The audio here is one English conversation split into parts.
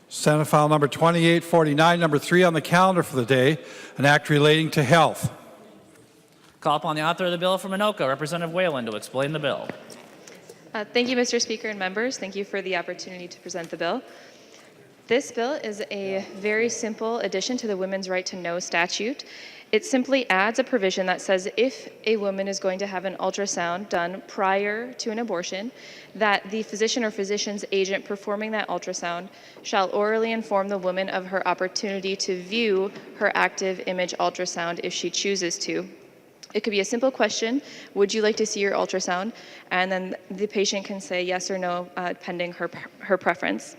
Senate File Number 2849, number 3 on the calendar for the day, an act relating to health. Call upon the author of the bill from Anoka, Representative Whalen, to explain the bill. Thank you, Mr. Speaker and members. Thank you for the opportunity to present the bill. This bill is a very simple addition to the Women's Right to Know statute. It simply adds a provision that says if a woman is going to have an ultrasound done prior to an abortion, that the physician or physician's agent performing that ultrasound shall orally inform the woman of her opportunity to view her active image ultrasound if she chooses to. It could be a simple question, would you like to see your ultrasound? And then the patient can say yes or no, pending her preference.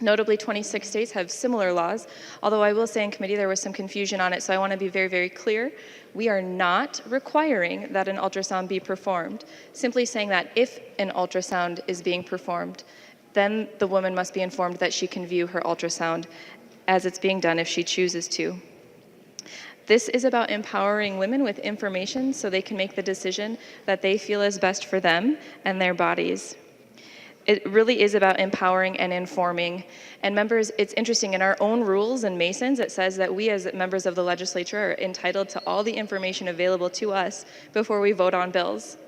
Notably, 26 states have similar laws, although I will say in committee there was some confusion on it, so I want to be very, very clear. We are not requiring that an ultrasound be performed, simply saying that if an ultrasound is being performed, then the woman must be informed that she can view her ultrasound as it's being done if she chooses to. This is about empowering women with information so they can make the decision that they feel is best for them and their bodies. It really is about empowering and informing. And members, it's interesting, in our own rules in Masons, it says that we as members of the legislature are entitled to all the information available to us before we vote on bills.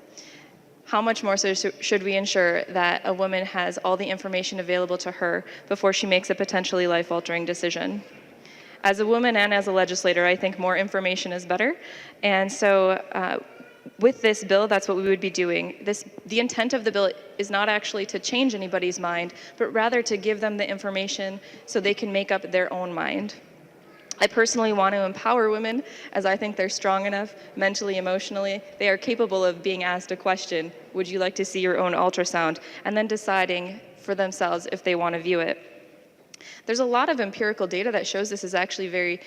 How much more so should we ensure that a woman has all the information available to her before she makes a potentially life-altering decision? As a woman and as a legislator, I think more information is better. And so with this bill, that's what we would be doing. The intent of the bill is not actually to change anybody's mind, but rather to give them the information so they can make up their own mind. I personally want to empower women, as I think they're strong enough, mentally, emotionally. They are capable of being asked a question, would you like to see your own ultrasound? And then deciding for themselves if they want to view it. There's a lot of empirical data that shows this is actually very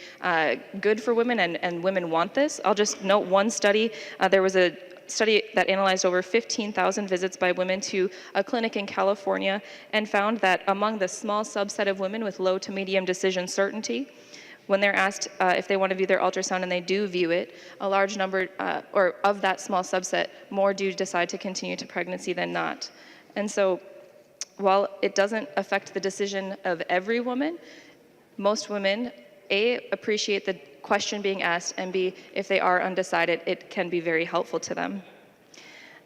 good for women, and women want this. I'll just note one study. There was a study that analyzed over 15,000 visits by women to a clinic in California and found that among the small subset of women with low to medium decision certainty, when they're asked if they want to view their ultrasound and they do view it, a large number, or of that small subset, more do decide to continue to pregnancy than not. And so, while it doesn't affect the decision of every woman, most women, A, appreciate the question being asked, and B, if they are undecided, it can be very helpful to them.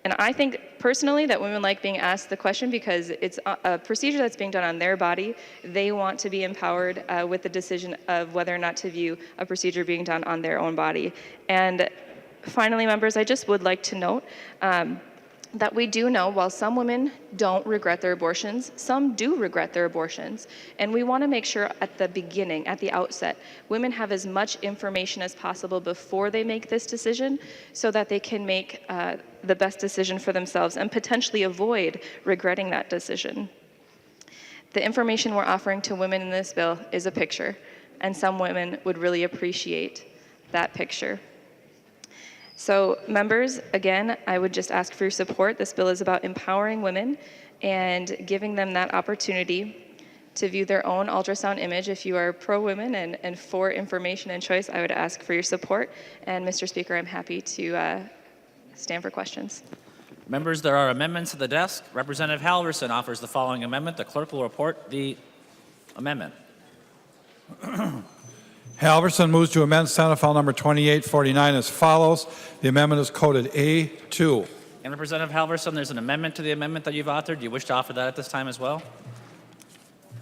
And I think personally that women like being asked the question because it's a procedure that's being done on their body. They want to be empowered with the decision of whether or not to view a procedure being done on their own body. And finally, members, I just would like to note that we do know while some women don't regret their abortions, some do regret their abortions. And we want to make sure at the beginning, at the outset, women have as much information as possible before they make this decision so that they can make the best decision for themselves and potentially avoid regretting that decision. The information we're offering to women in this bill is a picture, and some women would really appreciate that picture. So members, again, I would just ask for your support. This bill is about empowering women and giving them that opportunity to view their own ultrasound image. If you are pro-women and for information and choice, I would ask for your support. And Mr. Speaker, I'm happy to stand for questions. Members, there are amendments to the desk. Representative Halverson offers the following amendment. The clerk will report the amendment. Halverson moves to amend Senate File Number 2849 as follows. The amendment is coded A2. And Representative Halverson, there's an amendment to the amendment that you've authored. Do you wish to offer that at this time as well?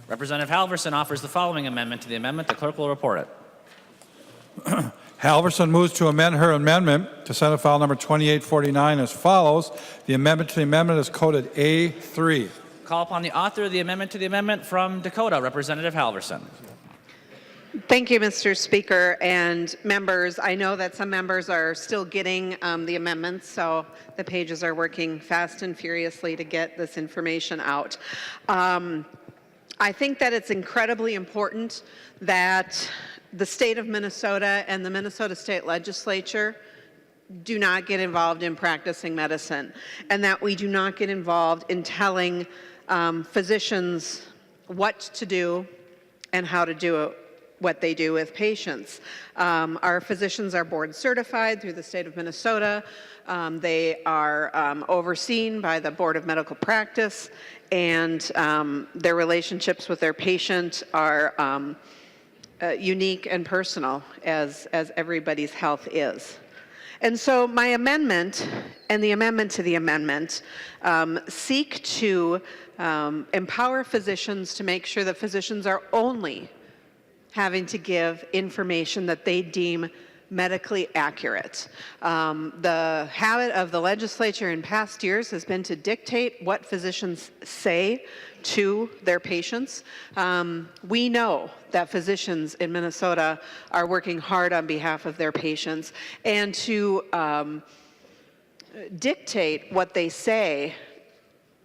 Representative Halverson offers the following amendment to the amendment. The clerk will report it. Halverson moves to amend her amendment to Senate File Number 2849 as follows. The amendment to the amendment is coded A3. Call upon the author of the amendment to the amendment from Dakota, Representative Halverson. Thank you, Mr. Speaker and members. I know that some members are still getting the amendments, so the pages are working fast and furiously to get this information out. I think that it's incredibly important that the state of Minnesota and the Minnesota State Legislature do not get involved in practicing medicine, and that we do not get involved in telling physicians what to do and how to do it what they do with patients. Our physicians are board certified through the state of Minnesota. They are overseen by the Board of Medical Practice, and their relationships with their patient are unique and personal, as everybody's health is. And so my amendment and the amendment to the amendment seek to empower physicians to make sure that physicians are only having to give information that they deem medically accurate. The habit of the legislature in past years has been to dictate what physicians say to their patients. We know that physicians in Minnesota are working hard on behalf of their patients, and to dictate what they say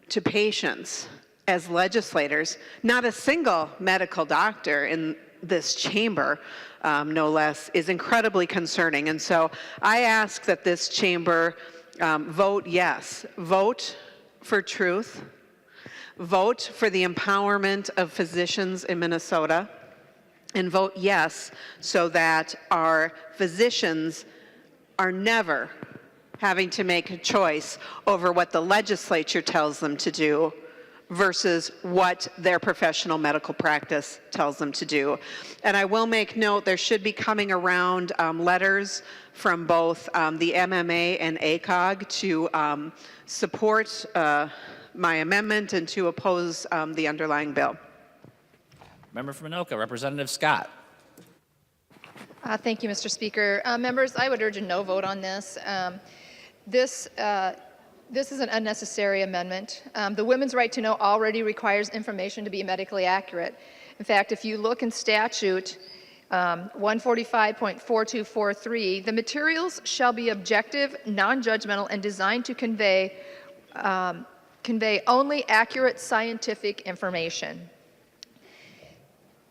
to patients as legislators, not a single medical doctor in this chamber, no less, is incredibly concerning. And so I ask that this chamber vote yes, vote for truth, vote for the empowerment of physicians in Minnesota, and vote yes so that our physicians are never having to make a choice over what the legislature tells them to do versus what their professional medical practice tells them to do. And I will make note, there should be coming around letters from both the MMA and ACOG to support my amendment and to oppose the underlying bill. Member from Anoka, Representative Scott. Thank you, Mr. Speaker. Members, I would urge a no vote on this. This is an unnecessary amendment. The women's right to know already requires information to be medically accurate. In fact, if you look in statute 145.4243, the materials shall be objective, non-judgmental, and designed to convey only accurate scientific information.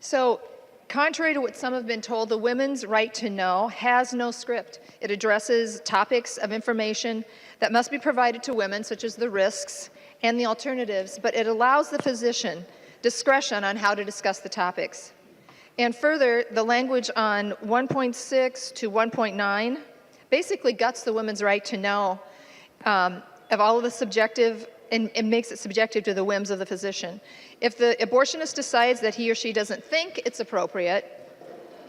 So, contrary to what some have been told, the women's right to know has no script. It addresses topics of information that must be provided to women, such as the risks and the alternatives, but it allows the physician discretion on how to discuss the topics. And further, the language on 1.6 to 1.9 basically guts the women's right to know of all of the subjective, and it makes it subjective to the whims of the physician. If the abortionist decides that he or she doesn't think it's appropriate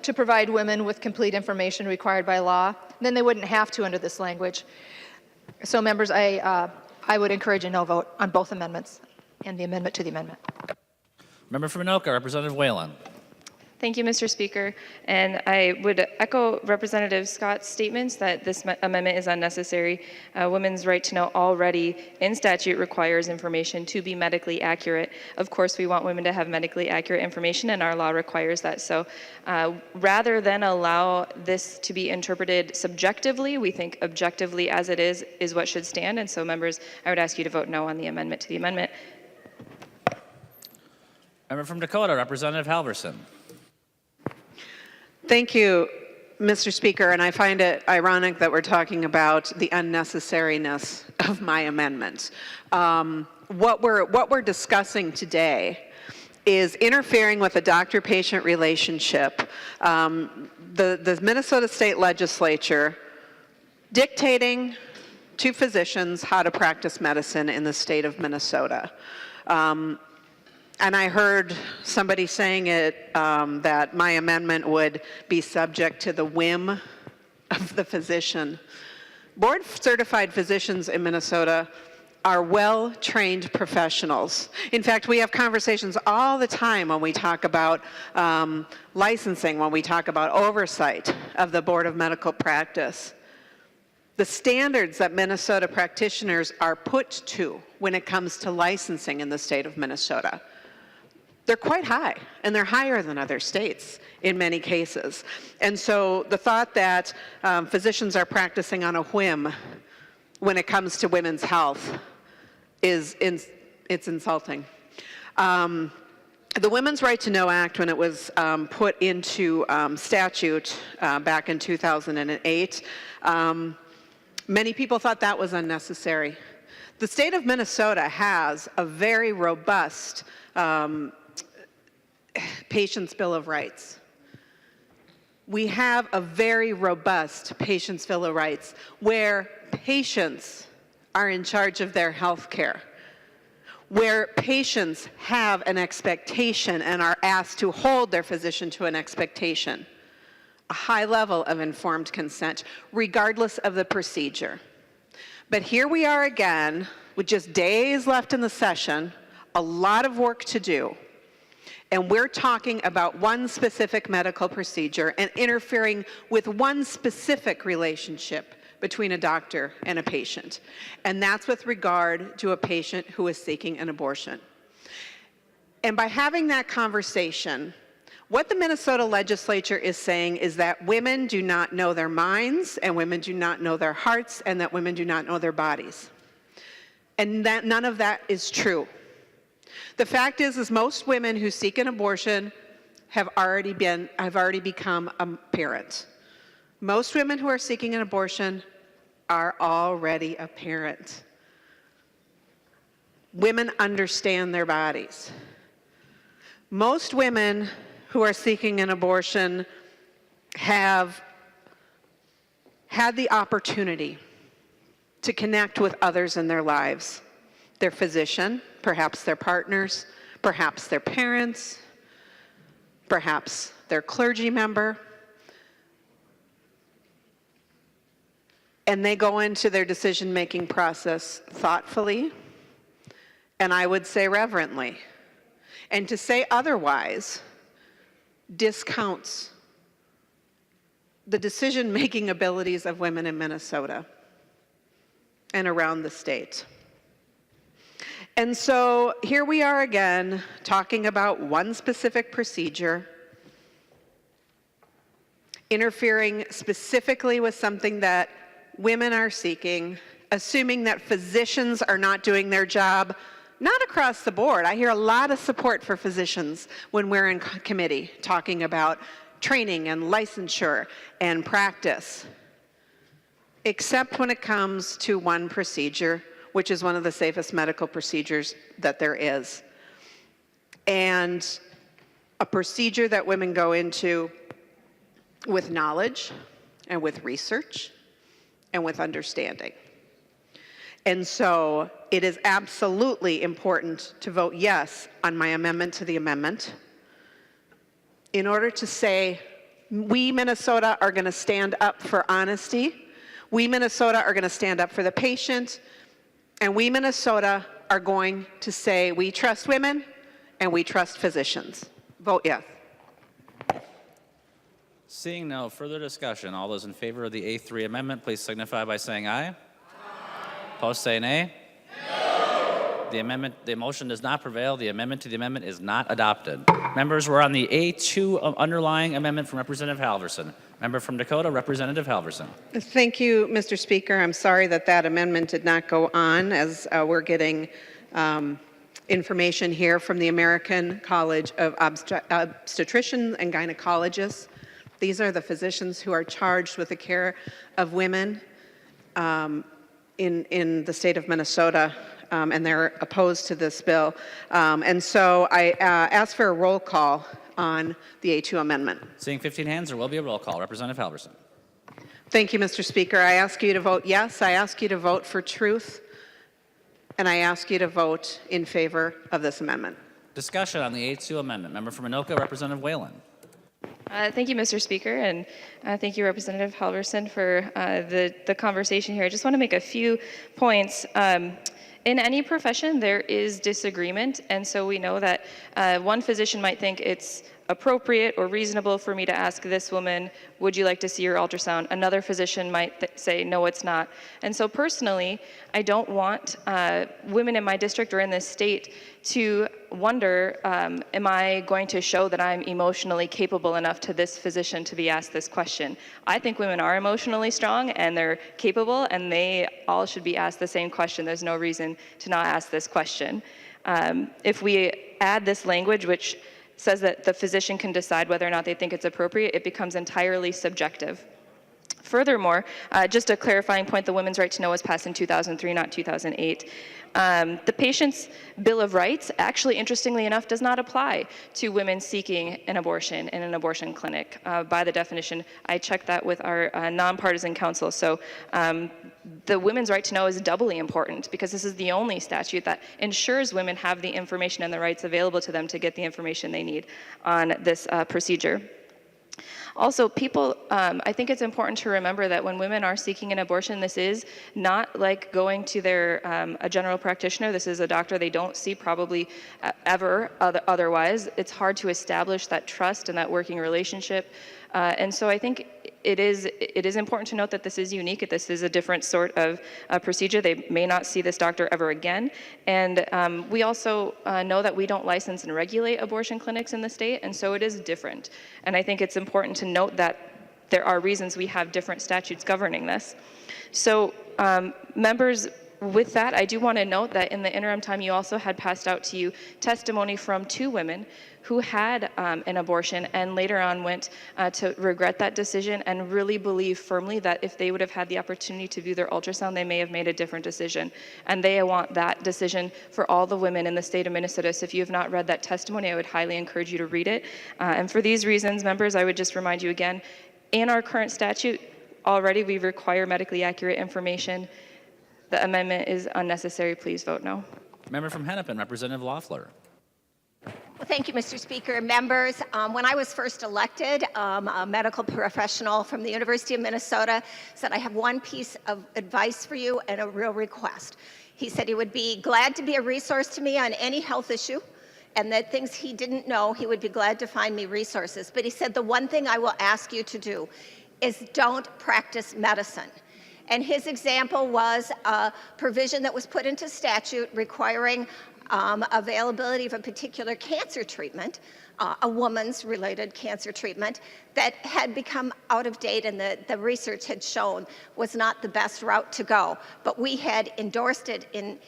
to provide women with complete information required by law, then they wouldn't have to under this language. So members, I would encourage a no vote on both amendments and the amendment to the amendment. Member from Anoka, Representative Whalen. Thank you, Mr. Speaker. And I would echo Representative Scott's statements that this amendment is unnecessary. Women's right to know already in statute requires information to be medically accurate. Of course, we want women to have medically accurate information, and our law requires that. So rather than allow this to be interpreted subjectively, we think objectively as it is what should stand. And so, members, I would ask you to vote no on the amendment to the amendment. Member from Dakota, Representative Halverson. Thank you, Mr. Speaker, and I find it ironic that we're talking about the unnecessariness of my amendment. What we're discussing today is interfering with a doctor-patient relationship. The Minnesota State Legislature dictating to physicians how to practice medicine in the state of Minnesota. And I heard somebody saying that my amendment would be subject to the whim of the physician. Board-certified physicians in Minnesota are well-trained professionals. In fact, we have conversations all the time when we talk about licensing, when we talk about oversight of the Board of Medical Practice. The standards that Minnesota practitioners are put to when it comes to licensing in the state of Minnesota, they're quite high, and they're higher than other states in many cases. And so the thought that physicians are practicing on a whim when it comes to women's health it's insulting. The Women's Right to Know Act, when it was put into statute back in 2008, many people thought that was unnecessary. The state of Minnesota has a very robust Patient's Bill of Rights. We have a very robust Patients' Bill of Rights where patients are in charge of their health care, where patients have an expectation and are asked to hold their physician to an expectation, a high level of informed consent, regardless of the procedure. But here we are again, with just days left in the session, a lot of work to do, and we're talking about one specific medical procedure and interfering with one specific relationship between a doctor and a patient. And that's with regard to a patient who is seeking an abortion. And by having that conversation, what the Minnesota legislature is saying is that women do not know their minds, and women do not know their hearts, and that women do not know their bodies. And that none of that is true. The fact is most women who seek an abortion have already become a parent. Most women who are seeking an abortion are already a parent. Women understand their bodies. Most women who are seeking an abortion have had the opportunity to connect with others in their lives. Their physician, perhaps their partners, perhaps their parents, perhaps their clergy member. And they go into their decision-making process thoughtfully, and I would say reverently. And to say otherwise discounts the decision-making abilities of women in Minnesota and around the state. And so here we are again, talking about one specific procedure, interfering specifically with something that women are seeking, assuming that physicians are not doing their job, not across the board. I hear a lot of support for physicians when we're in committee talking about training and licensure and practice, except when it comes to one procedure, which is one of the safest medical procedures that there is. And a procedure that women go into with knowledge and with research and with understanding. And so it is absolutely important to vote yes on my amendment to the amendment in order to say, we Minnesota are going to stand up for honesty, we Minnesota are going to stand up for the patient, and we Minnesota are going to say we trust women and we trust physicians. Vote yes. Seeing no further discussion, all those in favor of the A3 amendment, please signify by saying aye. Aye. Opposed, say nay. No. The motion does not prevail. The amendment to the amendment is not adopted. Members, we're on the A2 underlying amendment from Representative Halverson. Member from Dakota, Representative Halverson. Thank you, Mr. Speaker. I'm sorry that that amendment did not go on, as we're getting information here from the American College of Obstetricians and Gynecologists. These are the physicians who are charged with the care of women in the state of Minnesota, and they're opposed to this bill. And so I ask for a roll call on the A2 amendment. Seeing 15 hands, there will be a roll call. Representative Halverson. Thank you, Mr. Speaker. I ask you to vote yes. I ask you to vote for truth. And I ask you to vote in favor of this amendment. Discussion on the A2 amendment. Member from Anoka, Representative Whalen. Thank you, Mr. Speaker, and thank you, Representative Halverson, for the conversation here. I just want to make a few points. In any profession, there is disagreement, and so we know that one physician might think it's appropriate or reasonable for me to ask this woman, would you like to see your ultrasound? Another physician might say, no, it's not. And so personally, I don't want women in my district or in this state to wonder, am I going to show that I'm emotionally capable enough to this physician to be asked this question? I think women are emotionally strong and they're capable, and they all should be asked the same question. There's no reason to not ask this question. If we add this language, which says that the physician can decide whether or not they think it's appropriate, it becomes entirely subjective. Furthermore, just a clarifying point, the Women's Right to Know was passed in 2003, not 2008. The patient's Bill of Rights, actually, interestingly enough, does not apply to women seeking an abortion in an abortion clinic. By the definition, I checked that with our nonpartisan counsel. So the women's right to know is doubly important because this is the only statute that ensures women have the information and the rights available to them to get the information they need on this procedure. Also, I think it's important to remember that when women are seeking an abortion, this is not like going to a general practitioner. This is a doctor they don't see probably ever otherwise. It's hard to establish that trust and that working relationship. And so I think it is important to note that this is unique. This is a different sort of procedure. They may not see this doctor ever again. And we also know that we don't license and regulate abortion clinics in the state, and so it is different. And I think it's important to note that there are reasons we have different statutes governing this. So members, with that, I do want to note that in the interim time, you also had passed out to you testimony from 2 women who had an abortion and later on went to regret that decision and really believe firmly that if they would have had the opportunity to view their ultrasound, they may have made a different decision. And they want that decision for all the women in the state of Minnesota. So if you have not read that testimony, I would highly encourage you to read it. And for these reasons, members, I would just remind you again, in our current statute, already we require medically accurate information. The amendment is unnecessary. Please vote no. Member from Hennepin, Representative Loeffler. Well, thank you, Mr. Speaker. Members, when I was first elected, a medical professional from the University of Minnesota said, I have one piece of advice for you and a real request. He said he would be glad to be a resource to me on any health issue, and that things he didn't know, he would be glad to find me resources. But he said, the one thing I will ask you to do is don't practice medicine. And his example was a provision that was put into statute requiring availability of a particular cancer treatment, a woman's related cancer treatment, that had become out of date and the research had shown was not the best route to go. But we had endorsed it in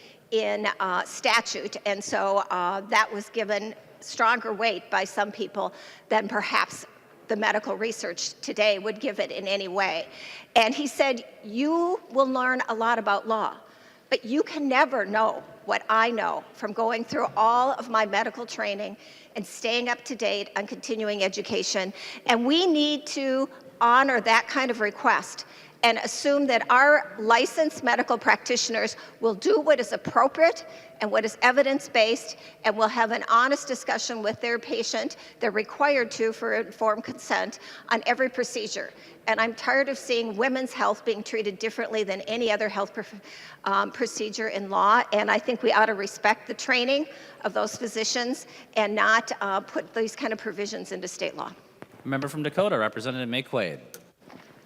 statute, and so that was given stronger weight by some people than perhaps the medical research today would give it in any way. And he said, you will learn a lot about law, but you can never know what I know from going through all of my medical training and staying up to date on continuing education. And we need to honor that kind of request and assume that our licensed medical practitioners will do what is appropriate and what is evidence-based, and will have an honest discussion with their patient. They're required to for informed consent on every procedure. And I'm tired of seeing women's health being treated differently than any other health procedure in law, and I think we ought to respect the training of those physicians and not put these kind of provisions into state law. Member from Dakota, Representative McQuaid.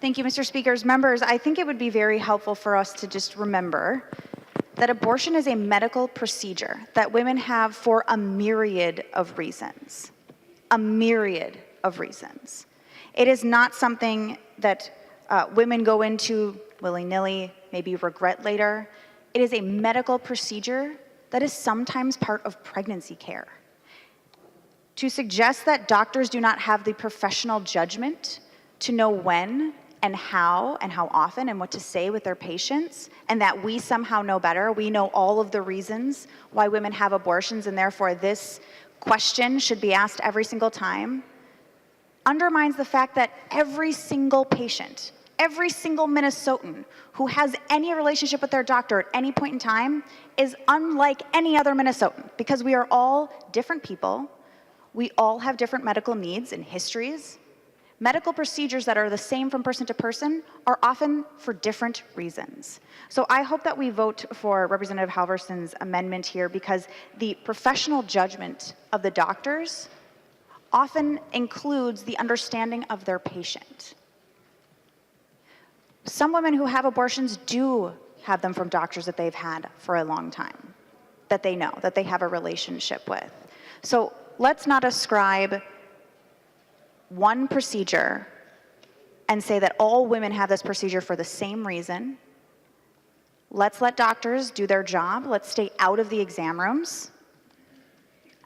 Thank you, Mr. Speakers. Members, I think it would be very helpful for us to just remember that abortion is a medical procedure that women have for a myriad of reasons. A myriad of reasons. It is not something that women go into willy-nilly, maybe regret later. It is a medical procedure that is sometimes part of pregnancy care. To suggest that doctors do not have the professional judgment to know when and how often and what to say with their patients, and that we somehow know better, we know all of the reasons why women have abortions, and therefore this question should be asked every single time, undermines the fact that every single patient, every single Minnesotan who has any relationship with their doctor at any point in time is unlike any other Minnesotan, because we are all different people, we all have different medical needs and histories. Medical procedures that are the same from person to person are often for different reasons. So I hope that we vote for Representative Halverson's amendment here, because the professional judgment of the doctors often includes the understanding of their patient. Some women who have abortions do have them from doctors that they've had for a long time, that they know, that they have a relationship with. So let's not ascribe one procedure and say that all women have this procedure for the same reason. Let's let doctors do their job. Let's stay out of the exam rooms.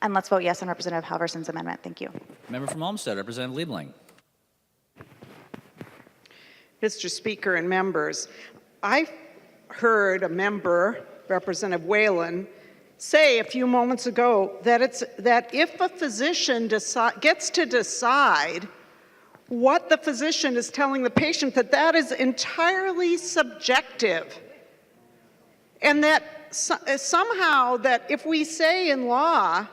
And let's vote yes on Representative Halverson's amendment. Thank you. Member from Olmsted, Representative Liebling. Mr. Speaker and members, I heard a member Representative Whalen, say a few moments ago that if a physician gets to decide what the physician is telling the patient, that is entirely subjective. And that somehow that if we say in law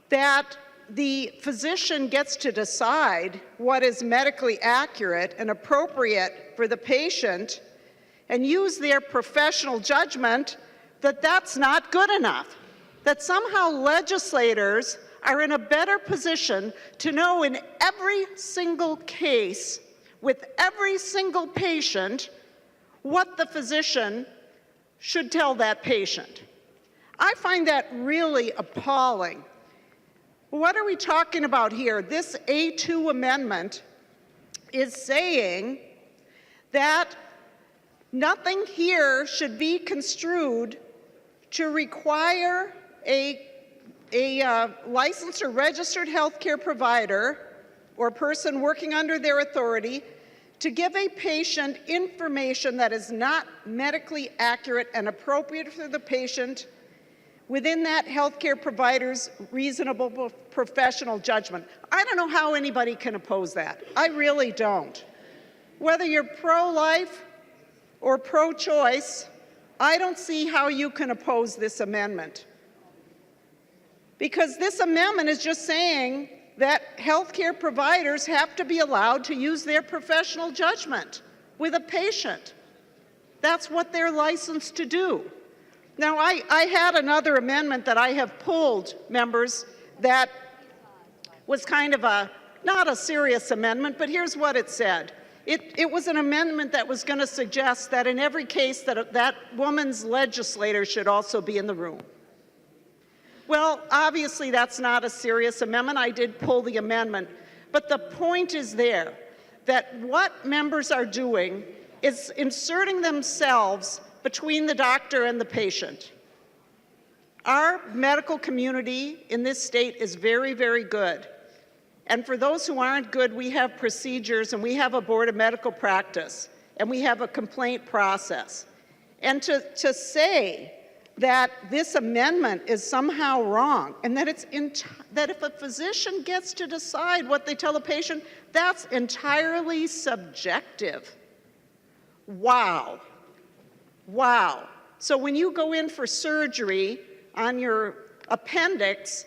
that the physician gets to decide what is medically accurate and appropriate for the patient and use their professional judgment, that's not good enough. That somehow legislators are in a better position to know in every single case, with every single patient, what the physician should tell that patient. I find that really appalling. What are we talking about here? This A2 amendment is saying that nothing here should be construed to require a licensed or registered healthcare provider or person working under their authority to give a patient information that is not medically accurate and appropriate for the patient within that healthcare provider's reasonable professional judgment. I don't know how anybody can oppose that. I really don't. Whether you're pro-life or pro-choice, I don't see how you can oppose this amendment. Because this amendment is just saying that healthcare providers have to be allowed to use their professional judgment with a patient. That's what they're licensed to do. Now, I had another amendment that I have pulled, members, that was kind of not a serious amendment, but here's what it said. It was an amendment that was going to suggest that in every case that woman's legislator should also be in the room. Well, obviously that's not a serious amendment. I did pull the amendment. But the point is there, that what members are doing is inserting themselves between the doctor and the patient. Our medical community in this state is very, very good. And for those who aren't good, we have procedures and we have a board of medical practice and we have a complaint process. And to say that this amendment is somehow wrong and that that if a physician gets to decide what they tell a patient, that's entirely subjective. Wow. Wow. So when you go in for surgery on your appendix,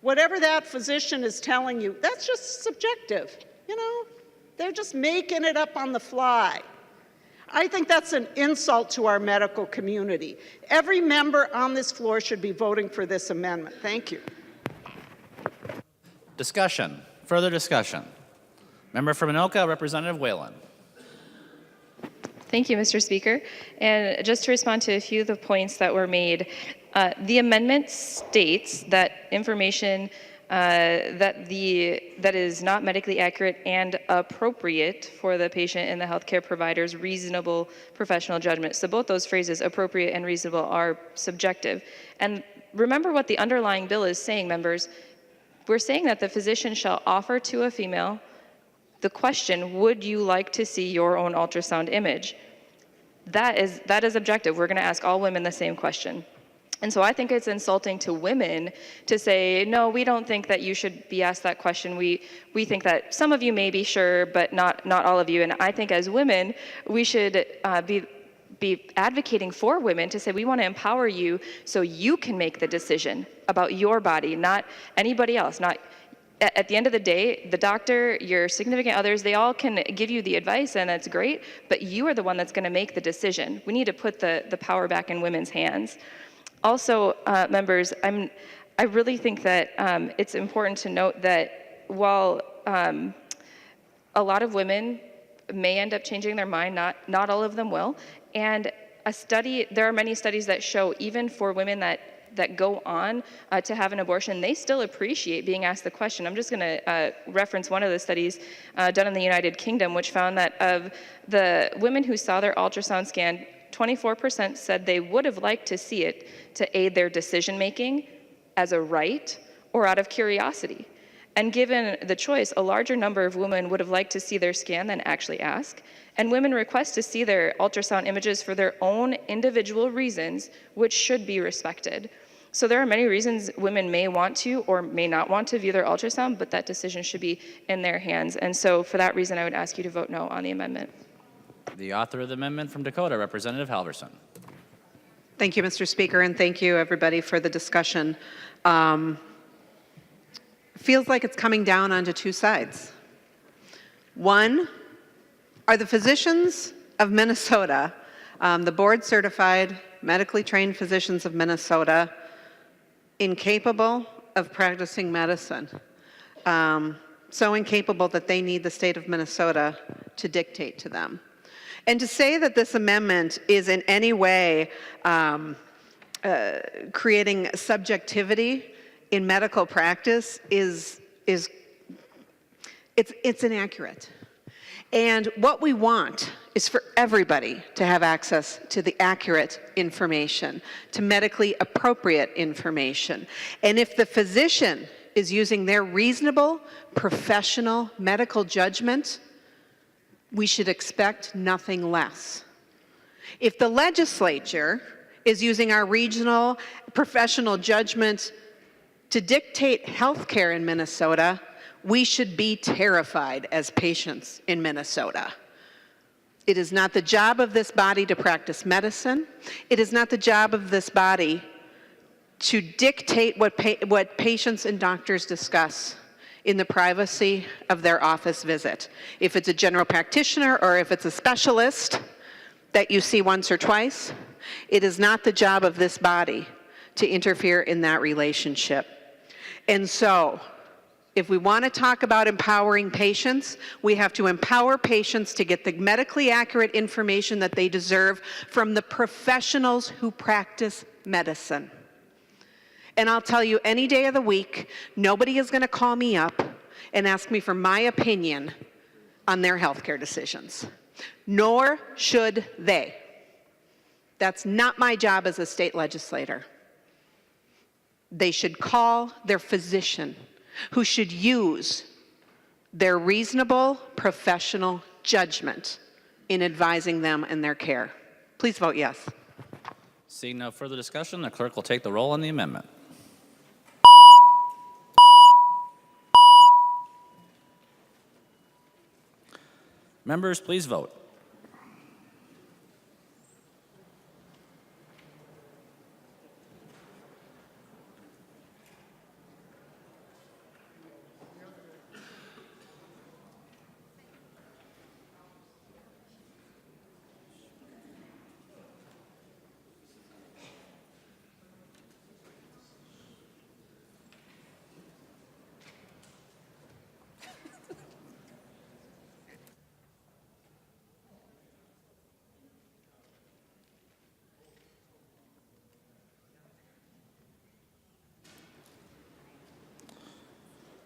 whatever that physician is telling you, that's just subjective. You know, they're just making it up on the fly. I think that's an insult to our medical community. Every member on this floor should be voting for this amendment. Thank you. Discussion. Further discussion. Member for Minoka, Representative Whalen. Thank you, Mr. Speaker. And just to respond to a few of the points that were made, the amendment states that information that is not medically accurate and appropriate for the patient and the healthcare provider's reasonable professional judgment. So both those phrases, appropriate and reasonable, are subjective. And remember what the underlying bill is saying, members. We're saying that the physician shall offer to a female the question, would you like to see your own ultrasound image? That is objective. We're going to ask all women the same question. And so I think it's insulting to women to say, no, we don't think that you should be asked that question. We think that some of you may be sure, but not all of you. And I think as women, we should be advocating for women to say, we want to empower you so you can make the decision about your body, not anybody else. At the end of the day, the doctor, your significant others, they all can give you the advice, and that's great, but you are the one that's going to make the decision. We need to put the power back in women's hands. Also, members, I really think that it's important to note that while a lot of women may end up changing their mind, not all of them will, and there are many studies that show even for women that go on to have an abortion, they still appreciate being asked the question. I'm just going to reference one of the studies done in the United Kingdom, which found that of the women who saw their ultrasound scan, 24% said they would have liked to see it to aid their decision-making as a right or out of curiosity. And given the choice, a larger number of women would have liked to see their scan than actually ask. And women request to see their ultrasound images for their own individual reasons, which should be respected. So there are many reasons women may want to or may not want to view their ultrasound, but that decision should be in their hands. And so for that reason, I would ask you to vote no on the amendment. The author of the amendment from Dakota, Representative Halverson. Thank you, Mr. Speaker, and thank you, everybody, for the discussion. Feels like it's coming down onto two sides. One, are the physicians of Minnesota, the board-certified, medically trained physicians of Minnesota, incapable of practicing medicine? So incapable that they need the state of Minnesota to dictate to them. And to say that this amendment is in any way creating subjectivity in medical practice it's inaccurate. And what we want is for everybody to have access to the accurate information, to medically appropriate information. And if the physician is using their reasonable, professional medical judgment, we should expect nothing less. If the legislature is using our regional professional judgment to dictate healthcare in Minnesota, we should be terrified as patients in Minnesota. It is not the job of this body to practice medicine. It is not the job of this body to dictate what patients and doctors discuss in the privacy of their office visit. If it's a general practitioner or if it's a specialist that you see once or twice, it is not the job of this body to interfere in that relationship. And so, if we want to talk about empowering patients, we have to empower patients to get the medically accurate information that they deserve from the professionals who practice medicine. And I'll tell you, any day of the week, nobody is going to call me up and ask me for my opinion on their healthcare decisions. Nor should they. That's not my job as a state legislator. They should call their physician, who should use their reasonable professional judgment in advising them in their care. Please vote yes. Seeing no further discussion, the clerk will take the roll on the amendment. Members, please vote.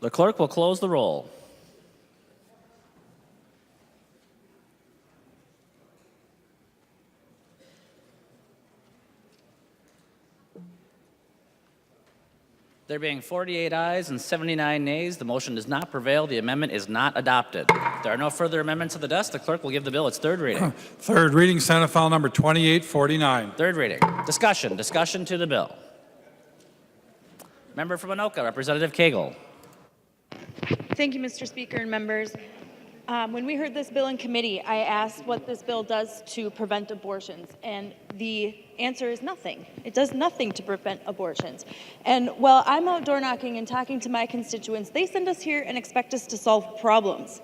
The clerk will close the roll. There being 48 ayes and 79 nays, the motion does not prevail. The amendment is not adopted. If there are no further amendments to the desk, the clerk will give the bill its third reading. Third reading, Senate File Number 2849. Third reading. Discussion to the bill. Member from Anoka, Representative Cagle. Thank you, Mr. Speaker and members. When we heard this bill in committee, I asked what this bill does to prevent abortions, and the answer is nothing. It does nothing to prevent abortions. And while I'm out door knocking and talking to my constituents, they send us here and expect us to solve problems.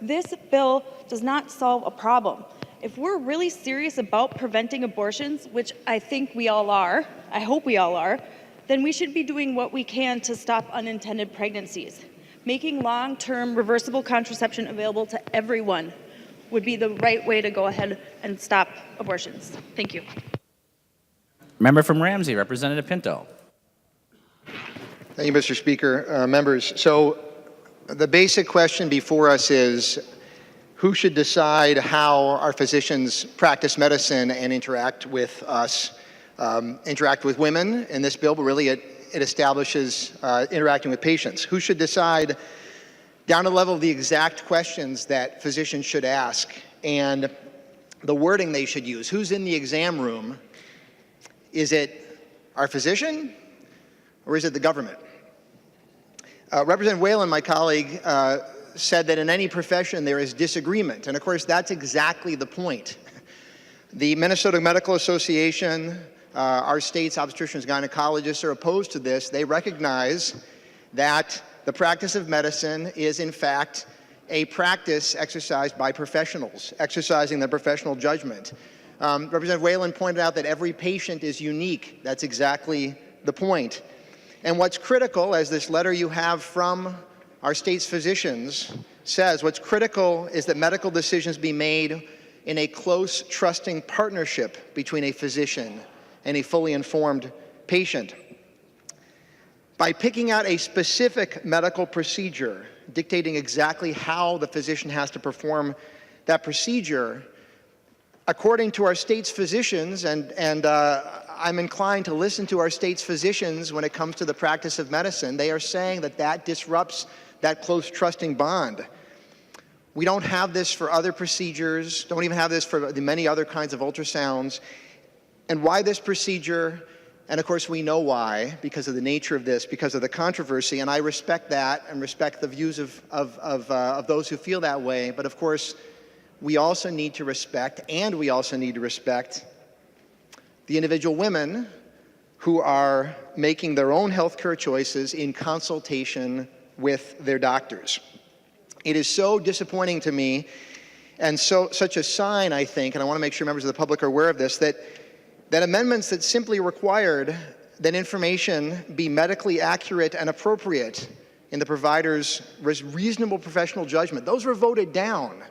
This bill does not solve a problem. If we're really serious about preventing abortions, which I think we all are, I hope we all are, then we should be doing what we can to stop unintended pregnancies. Making long-term reversible contraception available to everyone would be the right way to go ahead and stop abortions. Thank you. Member from Ramsey, Representative Pinto. Thank you, Mr. Speaker. Members, so the basic question before us is who should decide how our physicians practice medicine and interact with us, interact with women in this bill, but really it establishes interacting with patients. Who should decide down to the level of the exact questions that physicians should ask and the wording they should use? Who's in the exam room? Is it our physician or is it the government? Representative Whalen, my colleague, said that in any profession there is disagreement, and of course that's exactly the point. The Minnesota Medical Association, our state's obstetricians and gynecologists are opposed to this. They recognize that the practice of medicine is in fact a practice exercised by professionals, exercising their professional judgment. Representative Whalen pointed out that every patient is unique. That's exactly the point. And what's critical, as this letter you have from our state's physicians says, what's critical is that medical decisions be made in a close, trusting partnership between a physician and a fully informed patient. By picking out a specific medical procedure, dictating exactly how the physician has to perform that procedure, according to our state's physicians, and I'm inclined to listen to our state's physicians when it comes to the practice of medicine, they are saying that that disrupts that close, trusting bond. We don't have this for other procedures, don't even have this for the many other kinds of ultrasounds. And why this procedure? And of course we know why, because of the nature of this, because of the controversy, and I respect that and respect the views of those who feel that way, but of course we also need to respect, and we also need to respect the individual women who are making their own healthcare choices in consultation with their doctors. It is so disappointing to me, and such a sign, I think, and I want to make sure members of the public are aware of this, that amendments that simply required that information be medically accurate and appropriate in the provider's reasonable professional judgment, those were voted down.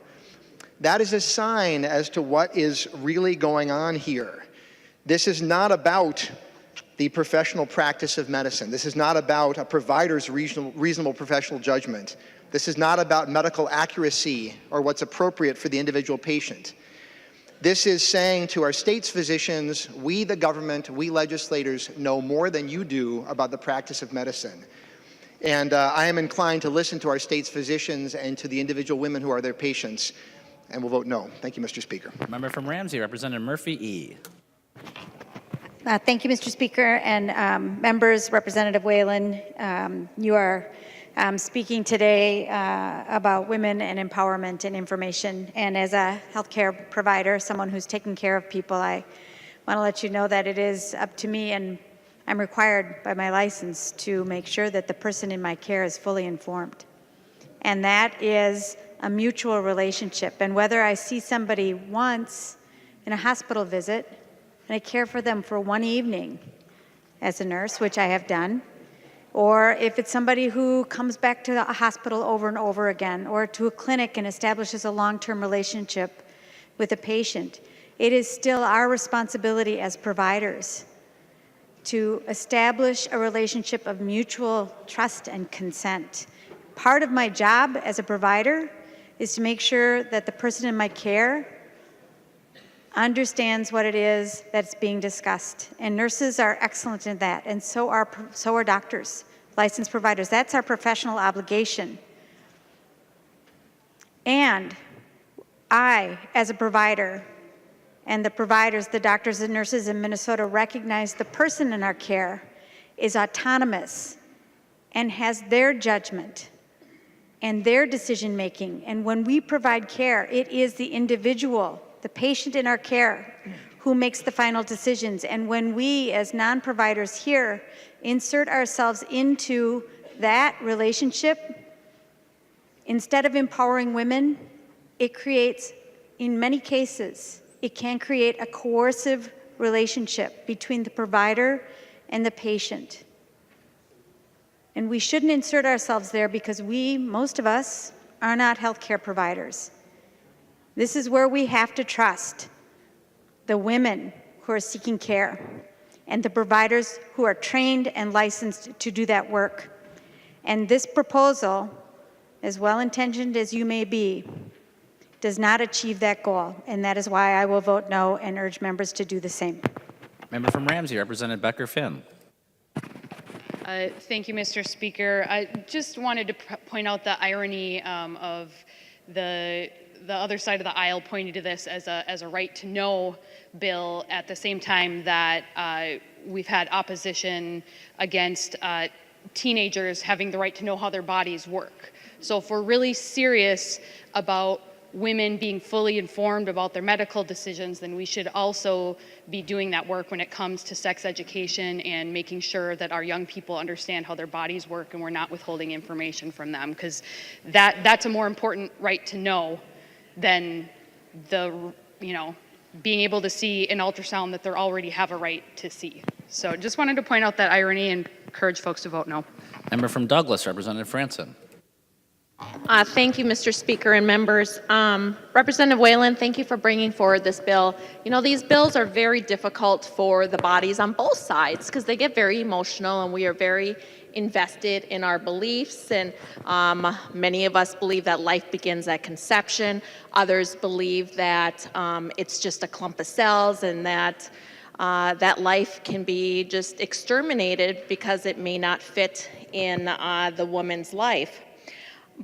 That is a sign as to what is really going on here. This is not about the professional practice of medicine. This is not about a provider's reasonable professional judgment. This is not about medical accuracy or what's appropriate for the individual patient. This is saying to our state's physicians, we, the government, we legislators, know more than you do about the practice of medicine. And I am inclined to listen to our state's physicians and to the individual women who are their patients, and will vote no. Thank you, Mr. Speaker. Member from Ramsey, Representative Murphy E. Thank you, Mr. Speaker, and members, Representative Whalen, you are speaking today about women and empowerment and information. And as a healthcare provider, someone who's taking care of people, I want to let you know that it is up to me, and I'm required by my license to make sure that the person in my care is fully informed. And that is a mutual relationship. And whether I see somebody once in a hospital visit, and I care for them for one evening as a nurse, which I have done, or if it's somebody who comes back to a hospital over and over again, or to a clinic and establishes a long-term relationship with a patient, it is still our responsibility as providers to establish a relationship of mutual trust and consent. Part of my job as a provider is to make sure that the person in my care understands what it is that's being discussed. And nurses are excellent in that, and so are doctors, licensed providers. That's our professional obligation. And I, as a provider, and the providers, the doctors and nurses in Minnesota, recognize the person in our care is autonomous and has their judgment and their decision making. And when we provide care, it is the individual, the patient in our care, who makes the final decisions. And when we, as non-providers here, insert ourselves into that relationship, instead of empowering women, it creates, in many cases, it can create a coercive relationship between the provider and the patient. And we shouldn't insert ourselves there because we, most of us, are not healthcare providers. This is where we have to trust the women who are seeking care and the providers who are trained and licensed to do that work. And this proposal, as well-intentioned as you may be, does not achieve that goal, and that is why I will vote no and urge members to do the same. Member from Ramsey, Representative Becker-Finn. Thank you, Mr. Speaker. I just wanted to point out the irony of the other side of the aisle pointing to this as a right to know bill at the same time that we've had opposition against teenagers having the right to know how their bodies work. So if we're really serious about women being fully informed about their medical decisions, then we should also be doing that work when it comes to sex education and making sure that our young people understand how their bodies work and we're not withholding information from them, because that's a more important right to know than being able to see an ultrasound that they already have a right to see. So just wanted to point out that irony and encourage folks to vote no. Member from Douglas, Representative Franson. Thank you, Mr. Speaker and members. Representative Whalen, thank you for bringing forward this bill. You know, these bills are very difficult for the bodies on both sides because they get very emotional and we are very invested in our beliefs. And many of us believe that life begins at conception. Others believe that it's just a clump of cells and that that life can be just exterminated because it may not fit in the woman's life.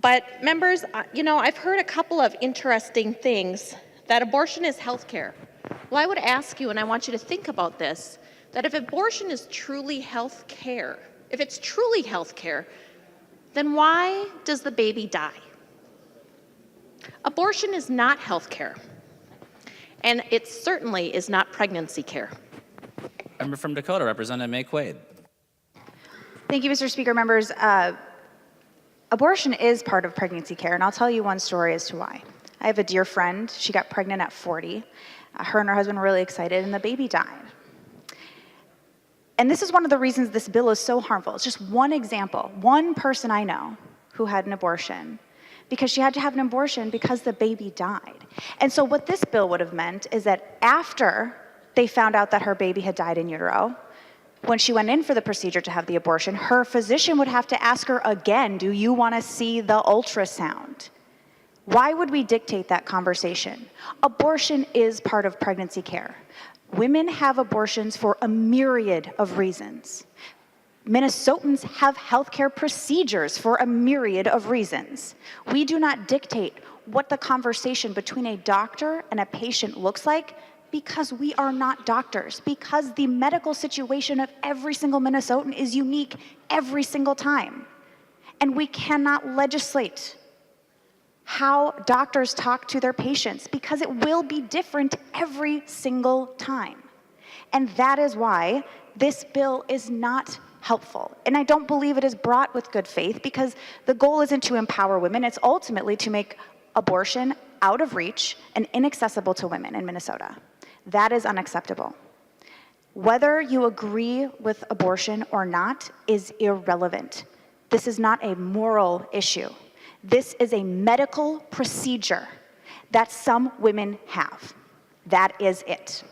But members, I've heard a couple of interesting things, that abortion is health care. Well, I would ask you, and I want you to think about this, that if abortion is truly health care, if it's truly health care, then why does the baby die? Abortion is not health care, and it certainly is not pregnancy care. Member from Dakota, Representative May Quaid. Thank you, Mr. Speaker. Members, abortion is part of pregnancy care, and I'll tell you one story as to why. I have a dear friend. She got pregnant at 40. Her and her husband were really excited, and the baby died. And this is one of the reasons this bill is so harmful. It's just one example. One person I know who had an abortion because she had to have an abortion because the baby died. And so what this bill would have meant is that after they found out that her baby had died in utero, when she went in for the procedure to have the abortion, her physician would have to ask her again, do you want to see the ultrasound? Why would we dictate that conversation? Abortion is part of pregnancy care. Women have abortions for a myriad of reasons. Minnesotans have healthcare procedures for a myriad of reasons. We do not dictate what the conversation between a doctor and a patient looks like because we are not doctors, because the medical situation of every single Minnesotan is unique every single time. And we cannot legislate how doctors talk to their patients because it will be different every single time. And that is why this bill is not helpful. And I don't believe it is brought with good faith because the goal isn't to empower women, it's ultimately to make abortion out of reach and inaccessible to women in Minnesota. That is unacceptable. Whether you agree with abortion or not is irrelevant. This is not a moral issue. This is a medical procedure that some women have. That is it.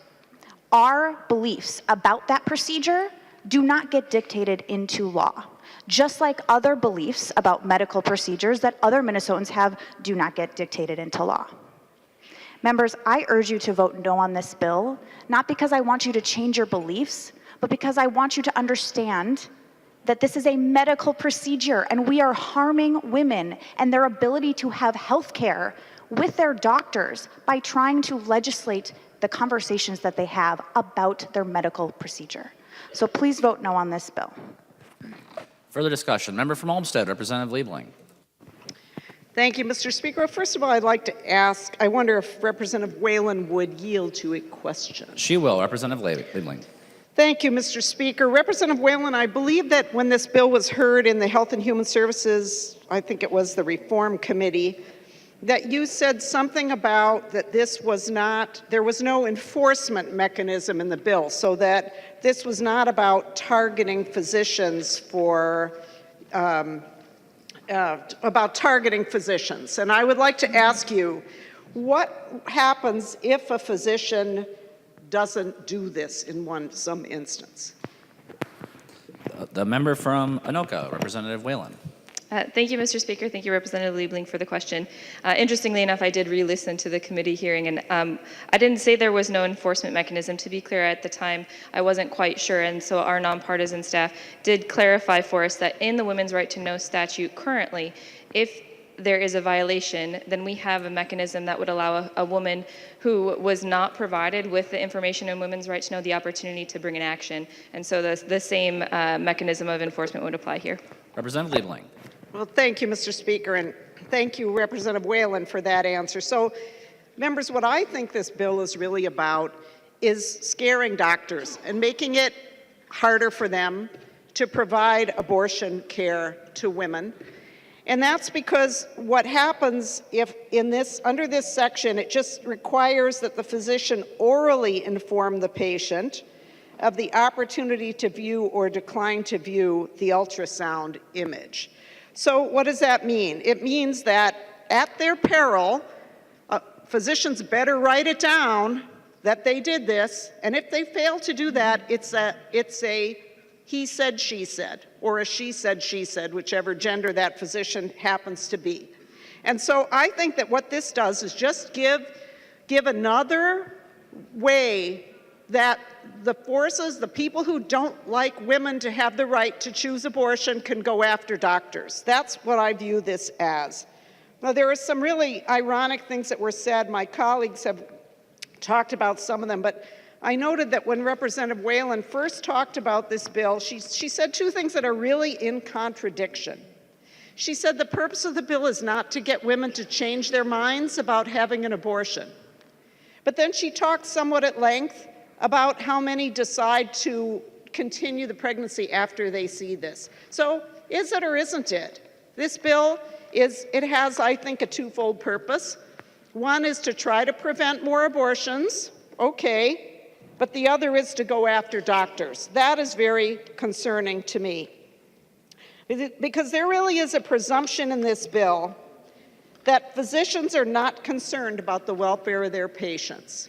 Our beliefs about that procedure do not get dictated into law, just like other beliefs about medical procedures that other Minnesotans have do not get dictated into law. Members, I urge you to vote no on this bill, not because I want you to change your beliefs, but because I want you to understand that this is a medical procedure and we are harming women and their ability to have health care with their doctors by trying to legislate the conversations that they have about their medical procedure. So please vote no on this bill. Further discussion. Member from Olmsted, Representative Liebling. Thank you, Mr. Speaker. First of all, I'd like to ask, I wonder if Representative Whalen would yield to a question. She will. Representative Liebling. Thank you, Mr. Speaker. Representative Whalen, I believe that when this bill was heard in the Health and Human Services, I think it was the Reform Committee, that you said something about that this was not, there was no enforcement mechanism in the bill, so that this was not about targeting physicians for, about targeting physicians. And I would like to ask you, what happens if a physician doesn't do this in some instance? The member from Anoka, Representative Whalen. Thank you, Mr. Speaker. Thank you, Representative Liebling, for the question. Interestingly enough, I did re-listen to the committee hearing, and I didn't say there was no enforcement mechanism. To be clear, at the time, I wasn't quite sure, and so our nonpartisan staff did clarify for us that in the Women's Right to Know statute currently, if there is a violation, then we have a mechanism that would allow a woman who was not provided with the information in Women's Right to Know the opportunity to bring an action. And so the same mechanism of enforcement would apply here. Representative Liebling. Well, thank you, Mr. Speaker, and thank you, Representative Whalen, for that answer. So, members, what I think this bill is really about is scaring doctors and making it harder for them to provide abortion care to women. And that's because what happens if under this section, it just requires that the physician orally inform the patient of the opportunity to view or decline to view the ultrasound image. So what does that mean? It means that at their peril, physicians better write it down that they did this, and if they fail to do that, it's a he said, she said, or a she said, whichever gender that physician happens to be. And so I think that what this does is just give another way that the forces, the people who don't like women to have the right to choose abortion can go after doctors. That's what I view this as. Now, there are some really ironic things that were said. My colleagues have talked about some of them, but I noted that when Representative Whalen first talked about this bill, she said two things that are really in contradiction. She said the purpose of the bill is not to get women to change their minds about having an abortion. But then she talked somewhat at length about how many decide to continue the pregnancy after they see this. So is it or isn't it? This bill has, I think, a twofold purpose. One is to try to prevent more abortions, okay, but the other is to go after doctors. That is very concerning to me. Because there really is a presumption in this bill that physicians are not concerned about the welfare of their patients.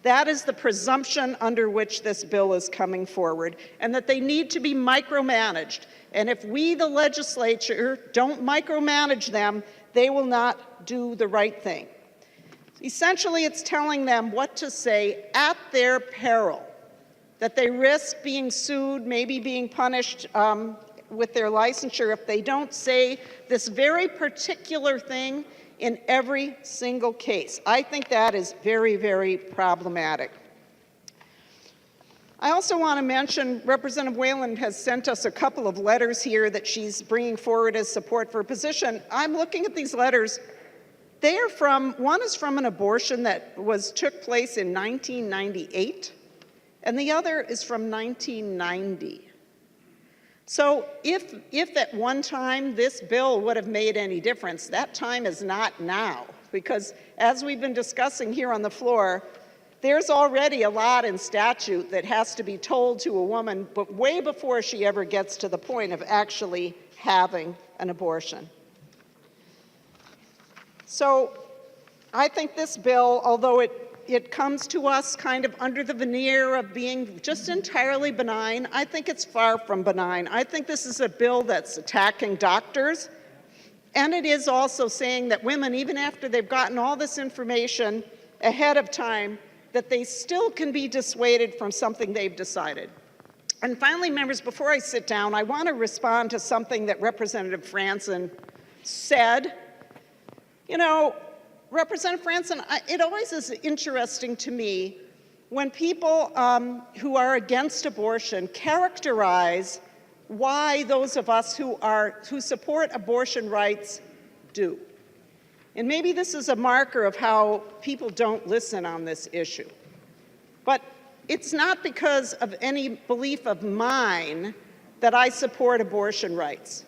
That is the presumption under which this bill is coming forward, and that they need to be micromanaged. And if we, the legislature, don't micromanage them, they will not do the right thing. Essentially, it's telling them what to say at their peril, that they risk being sued, maybe being punished with their licensure if they don't say this very particular thing in every single case. I think that is very, very problematic. I also want to mention Representative Whalen has sent us a couple of letters here that she's bringing forward as support for a position. I'm looking at these letters. They are one is from an abortion that took place in 1998, and the other is from 1990. So if at one time this bill would have made any difference, that time is not now, because as we've been discussing here on the floor, there's already a lot in statute that has to be told to a woman, but way before she ever gets to the point of actually having an abortion. So I think this bill, although it comes to us kind of under the veneer of being just entirely benign, I think it's far from benign. I think this is a bill that's attacking doctors, and it is also saying that women, even after they've gotten all this information ahead of time, that they still can be dissuaded from something they've decided. And finally, members, before I sit down, I want to respond to something that Representative Franson said. You know, Representative Franson, it always is interesting to me when people who are against abortion characterize why those of us who support abortion rights do. And maybe this is a marker of how people don't listen on this issue. But it's not because of any belief of mine that I support abortion rights.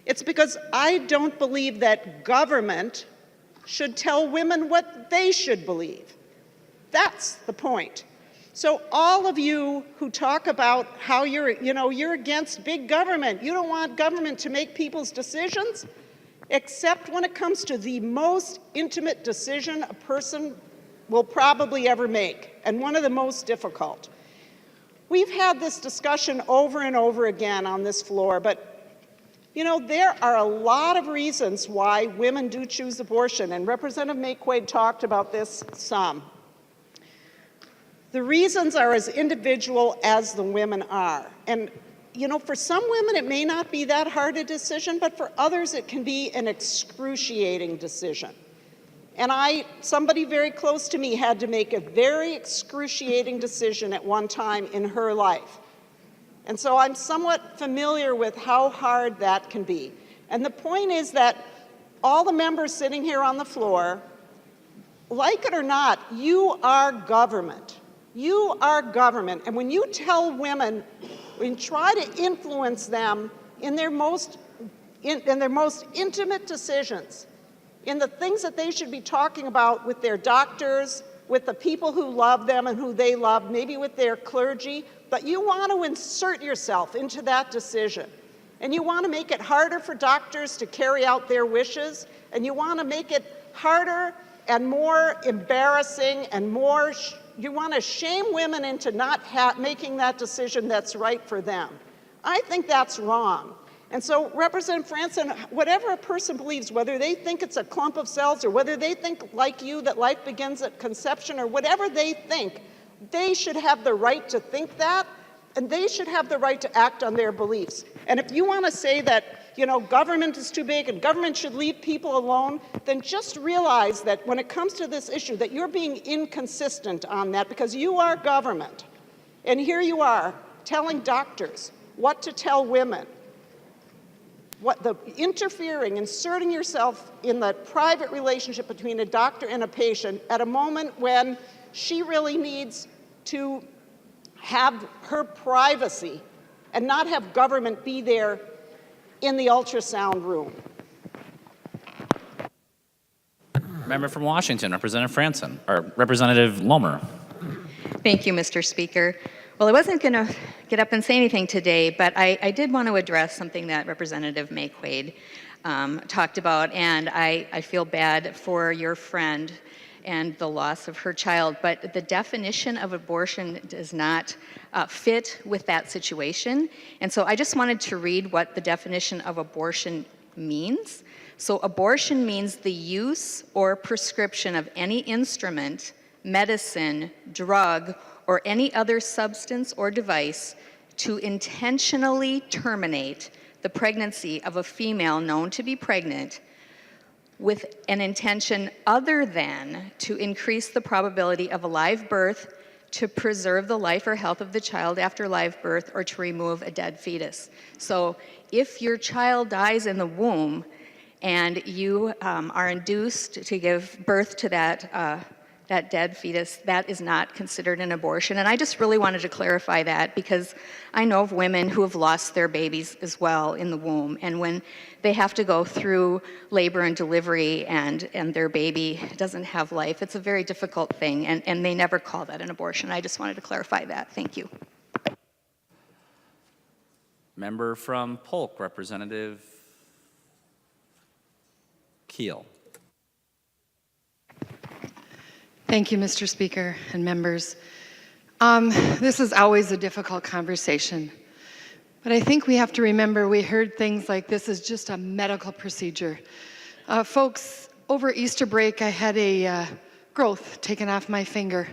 It's because I don't believe that government should tell women what they should believe. That's the point. So all of you who talk about how you're against big government, you don't want government to make people's decisions, except when it comes to the most intimate decision a person will probably ever make, and one of the most difficult. We've had this discussion over and over again on this floor, but You know, there are a lot of reasons why women do choose abortion, and Representative McQuaid talked about this some. The reasons are as individual as the women are. And, you know, for some women it may not be that hard a decision, but for others it can be an excruciating decision. And somebody very close to me had to make a very excruciating decision at one time in her life. And so I'm somewhat familiar with how hard that can be. And the point is that all the members sitting here on the floor, like it or not, you are government. You are government. And when you tell women, when you try to influence them in their most intimate decisions, in the things that they should be talking about with their doctors, with the people who love them and who they love, maybe with their clergy, but you want to insert yourself into that decision. And you want to make it harder for doctors to carry out their wishes, and you want to make it harder and more embarrassing and more, you want to shame women into not making that decision that's right for them. I think that's wrong. And so, Representative Franson, whatever a person believes, whether they think it's a clump of cells or whether they think, like you, that life begins at conception or whatever they think, they should have the right to think that, and they should have the right to act on their beliefs. And if you want to say that, you know, government is too big and government should leave people alone, then just realize that when it comes to this issue, that you're being inconsistent on that because you are government. And here you are telling doctors what to tell women. Inserting yourself in the private relationship between a doctor and a patient at a moment when she really needs to have her privacy and not have government be there in the ultrasound room. Member from Washington, Representative Franson, or Representative Lomer. Thank you, Mr. Speaker. Well, I wasn't going to get up and say anything today, but I did want to address something that Representative McQuaid talked about, and I feel bad for your friend and the loss of her child, but the definition of abortion does not fit with that situation. And so I just wanted to read what the definition of abortion means. So abortion means the use or prescription of any instrument, medicine, drug, or any other substance or device to intentionally terminate the pregnancy of a female known to be pregnant with an intention other than to increase the probability of a live birth, to preserve the life or health of the child after live birth, or to remove a dead fetus. So if your child dies in the womb and you are induced to give birth to that dead fetus, that is not considered an abortion. And I just really wanted to clarify that because I know of women who have lost their babies as well in the womb. And when they have to go through labor and delivery and their baby doesn't have life, it's a very difficult thing. And they never call that an abortion. I just wanted to clarify that. Thank you. Member from Polk, Representative Keel. Thank you, Mr. Speaker and members. This is always a difficult conversation, but I think we have to remember we heard things like this is just a medical procedure. Folks, over Easter break, I had a growth taken off my finger.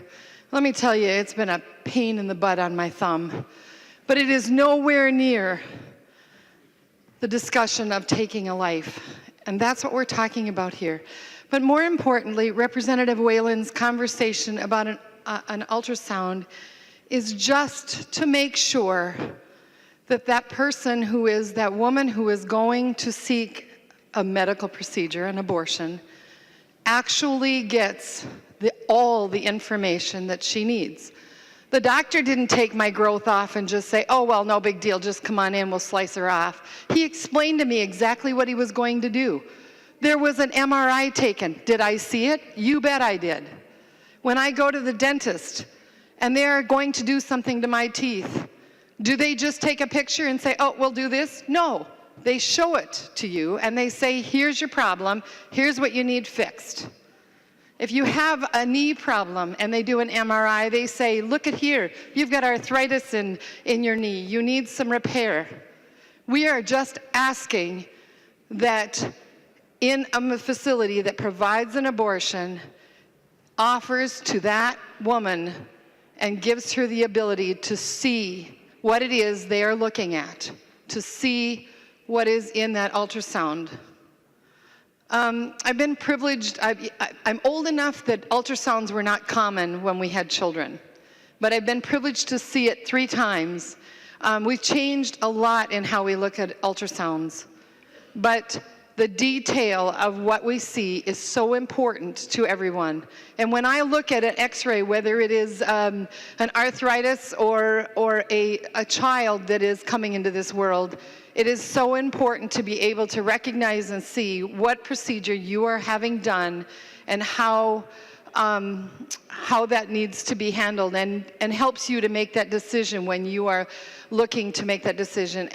Let me tell you, it's been a pain in the butt on my thumb, but it is nowhere near the discussion of taking a life, and that's what we're talking about here. But more importantly, Representative Whalen's conversation about an ultrasound is just to make sure that that person who is, that woman who is going to seek a medical procedure, an abortion, actually gets all the information that she needs. The doctor didn't take my growth off and just say, oh, well, no big deal, just come on in, we'll slice her off. He explained to me exactly what he was going to do. There was an MRI taken. Did I see it? You bet I did. When I go to the dentist and they're going to do something to my teeth, do they just take a picture and say, oh, we'll do this? No. They show it to you and they say, here's your problem, here's what you need fixed. If you have a knee problem and they do an MRI, they say, look at here, you've got arthritis in your knee, you need some repair. We are just asking that in a facility that provides an abortion, offers to that woman and gives her the ability to see what it is they are looking at, to see what is in that ultrasound. I've been privileged. I'm old enough that ultrasounds were not common when we had children, but I've been privileged to see it 3 times. We've changed a lot in how we look at ultrasounds, but the detail of what we see is so important to everyone. And when I look at an x-ray, whether it is an arthritis or a child that is coming into this world, it is so important to be able to recognize and see what procedure you are having done and how that needs to be handled, and helps you to make that decision when you are looking to make that decision.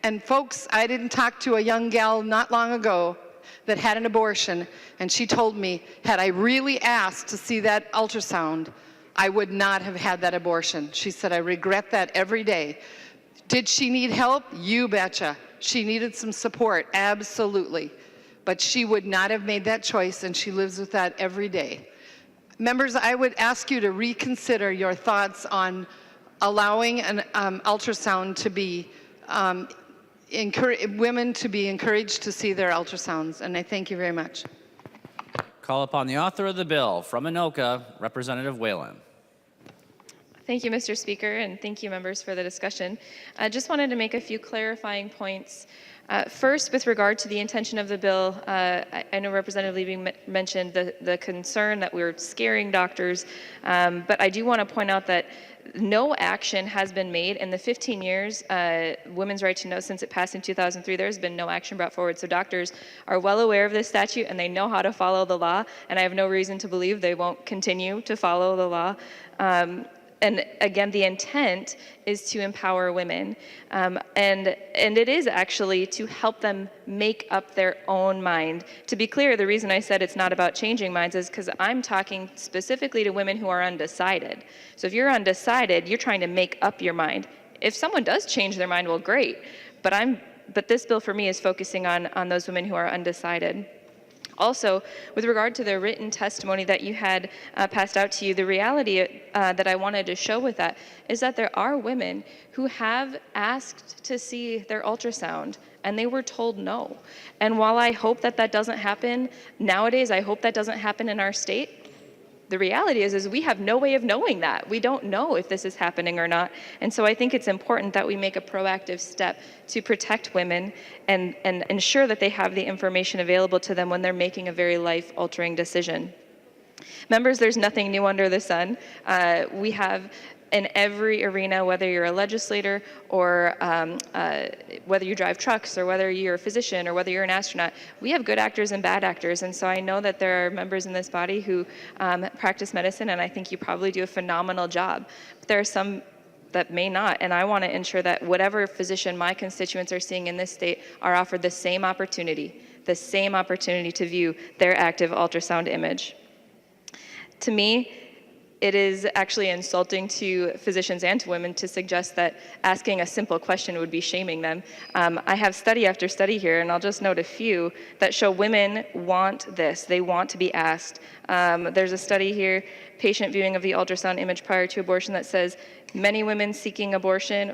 And folks, I didn't talk to a young gal not long ago that had an abortion, and she told me, had I really asked to see that ultrasound, I would not have had that abortion. She said, I regret that every day. Did she need help? You betcha. She needed some support, absolutely. But she would not have made that choice, and she lives with that every day. Members, I would ask you to reconsider your thoughts on allowing an ultrasound to be, women to be encouraged to see their ultrasounds, and I thank you very much. Call upon the author of the bill from Anoka, Representative Whalen. Thank you, Mr. Speaker, and thank you, members, for the discussion. I just wanted to make a few clarifying points. First, with regard to the intention of the bill, I know Representative Levy mentioned the concern that we're scaring doctors, but I do want to point out that no action has been made in the 15 years women's right to know since it passed in 2003. There's been no action brought forward. So doctors are well aware of this statute and they know how to follow the law, and I have no reason to believe they won't continue to follow the law. And again, the intent is to empower women, and it is actually to help them make up their own mind. To be clear, the reason I said it's not about changing minds is because I'm talking specifically to women who are undecided. So if you're undecided, you're trying to make up your mind. If someone does change their mind, well, great. But this bill for me is focusing on those women who are undecided. Also, with regard to the written testimony that you had passed out to you, the reality that I wanted to show with that is that there are women who have asked to see their ultrasound and they were told no. And while I hope that that doesn't happen nowadays, I hope that doesn't happen in our state. The reality is we have no way of knowing that. We don't know if this is happening or not. And so I think it's important that we make a proactive step to protect women and ensure that they have the information available to them when they're making a very life-altering decision. Members, there's nothing new under the sun. We have in every arena, whether you're a legislator or whether you drive trucks or whether you're a physician or whether you're an astronaut, we have good actors and bad actors. And so I know that there are members in this body who practice medicine, and I think you probably do a phenomenal job. But there are some that may not, and I want to ensure that whatever physician my constituents are seeing in this state are offered the same opportunity to view their active ultrasound image. To me, it is actually insulting to physicians and to women to suggest that asking a simple question would be shaming them. I have study after study here, and I'll just note a few, that show women want this. They want to be asked. There's a study here, patient viewing of the ultrasound image prior to abortion, that says many women seeking abortion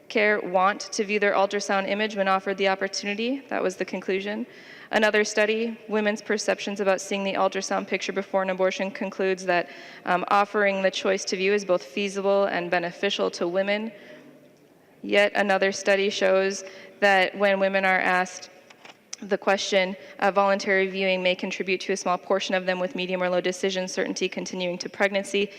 care want to view their ultrasound image when offered the opportunity. That was the conclusion. Another study, women's perceptions about seeing the ultrasound picture before an abortion, concludes that offering the choice to view is both feasible and beneficial to women. Yet another study shows that when women are asked the question, voluntary viewing may contribute to a small portion of them with medium or low decision certainty continuing to pregnancy.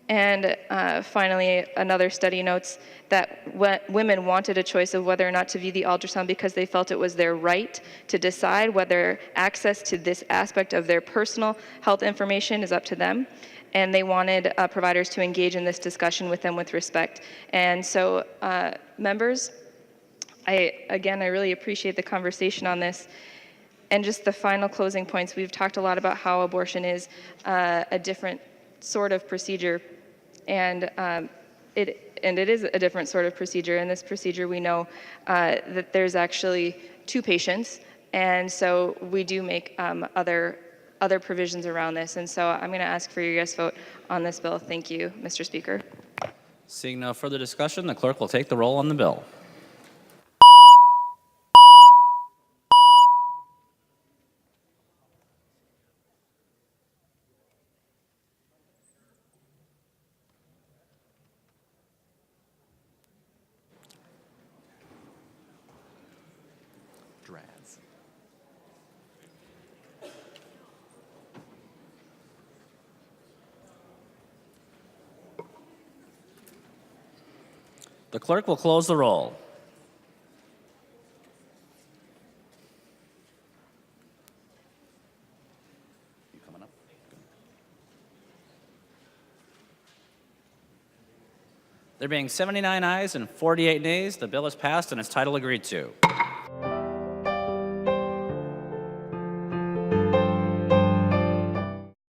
And finally, another study notes that women wanted a choice of whether or not to view the ultrasound because they felt it was their right to decide whether access to this aspect of their personal health information is up to them. And they wanted providers to engage in this discussion with them with respect. And so, members, I really appreciate the conversation on this. And just the final closing points, we've talked a lot about how abortion is a different sort of procedure, and and it is a different sort of procedure. In this procedure, we know that there's actually 2 patients, and so we do make other provisions around this. And so I'm going to ask for your yes vote on this bill. Thank you, Mr. Speaker. Seeing no further discussion, the clerk will take the roll on the bill. Draz. The clerk will close the roll. You coming up? Good. There being 79 ayes and 48 nays, the bill is passed and its title agreed to.